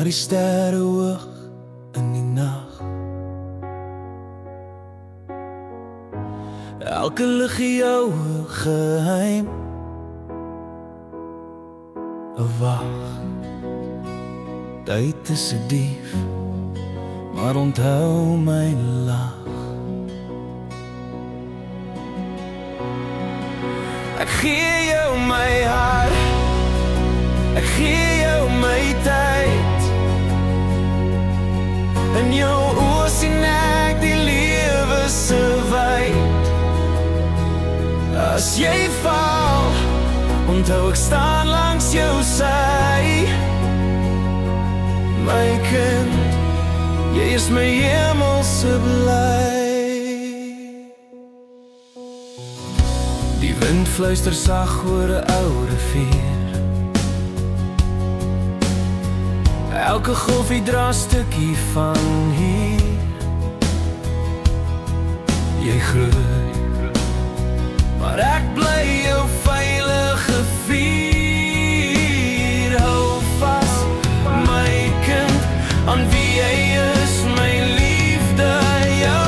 die sterre hoog in die nag. Elke lig jou geheim. Wag, tyd is 'n dief, maar onthou my lag. Ek gee jou my hart, ek gee jou my tyd. In jou oë sien ek die lewe se wyd. As jy val, onthou ek staan langs jou sy. My kind, jy is my hemelse bly. Die wind fluister sag oor 'n ou rivier. Elke golfie dra 'n stukkie van hier. Jy groei, maar ek bly jou veilige vier. Hou vas, my kind, aan wie jy is, my liefde, jou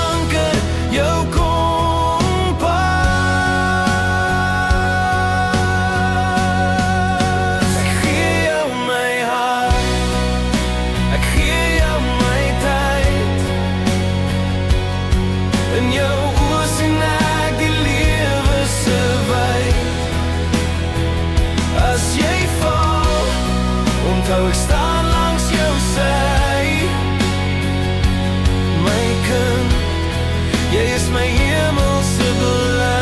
anker, jou kompas. Ek gee jou my hart, ek gee jou my tyd. In jou oë sien ek die lewe se wyd. As jy val, onthou ek staan langs jou sy. My kind, jy is my hemelse bly.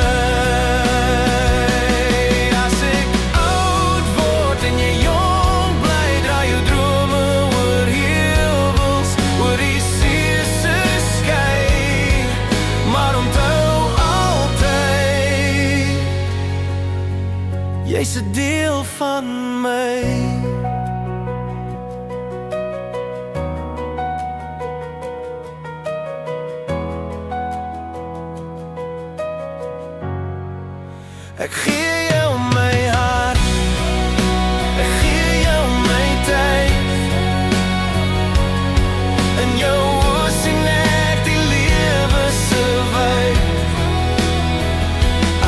As ek oud word en jy jong bly, draai jou drome oor heuwels, oor die see se skei. Maar onthou altyd, jy's 'n deel van my. Ek gee jou my hart, ek gee jou my tyd. In jou oë sien ek die lewe se wyd.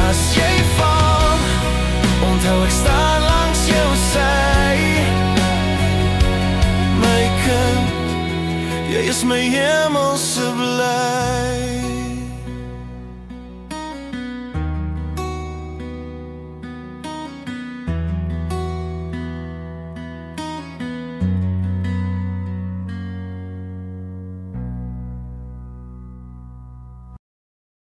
As jy val, onthou ek staan langs jou sy. My kind, jy is my hemelse bly.